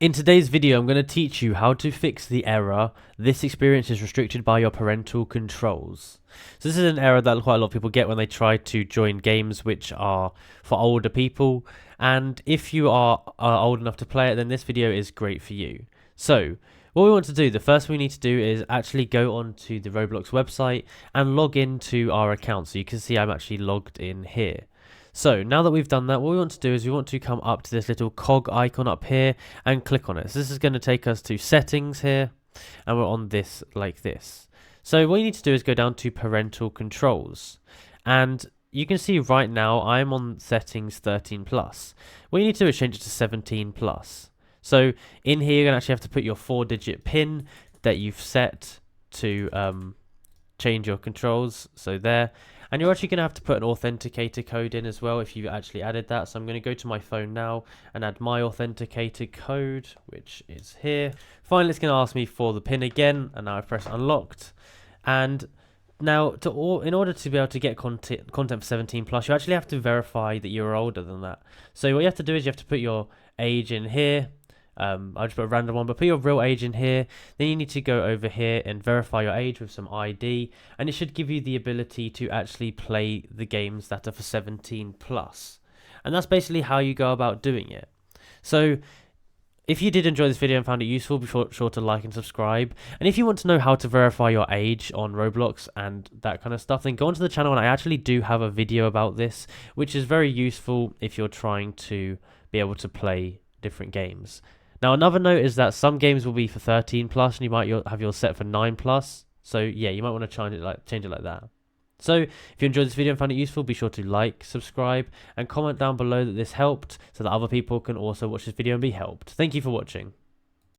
In today's video, I'm going to teach you how to fix the error, "This experience is restricted by your parental controls." So this is an error that quite a lot of people get when they try to join games which are for older people. And if you are old enough to play it, then this video is great for you. So what we want to do, the first thing we need to do is actually go onto the Roblox website and log into our account. So you can see I'm actually logged in here. So now that we've done that, what we want to do is we want to come up to this little cog icon up here and click on it. So this is going to take us to settings here, and we're on this like this. So what you need to do is go down to parental controls, and you can see right now I'm on settings 13 plus. What you need to do is change it to 17 plus. So in here you're going to actually have to put your 4-digit PIN that you've set to change your controls. So there. And you're actually going to have to put an authenticator code in as well if you've actually added that. So I'm going to go to my phone now and add my authenticator code, which is here. Finally, it's going to ask me for the PIN again, and now I press unlocked. And now, in order to be able to get content for 17 plus, you actually have to verify that you're older than that. So what you have to do is you have to put your age in here. I'll just put a random one, but put your real age in here. Then you need to go over here and verify your age with some ID, and it should give you the ability to actually play the games that are for 17 plus. And that's basically how you go about doing it. So if you did enjoy this video and found it useful, be sure to like and subscribe. And if you want to know how to verify your age on Roblox and that kind of stuff, then go onto the channel, and I actually do have a video about this, which is very useful if you're trying to be able to play different games. Now, another note is that some games will be for 13 plus, and you might have yours set for 9 plus. So yeah, you might want to change it like that. So if you enjoyed this video and found it useful, be sure to like, subscribe, and comment down below that this helped, so that other people can also watch this video and be helped. Thank you for watching.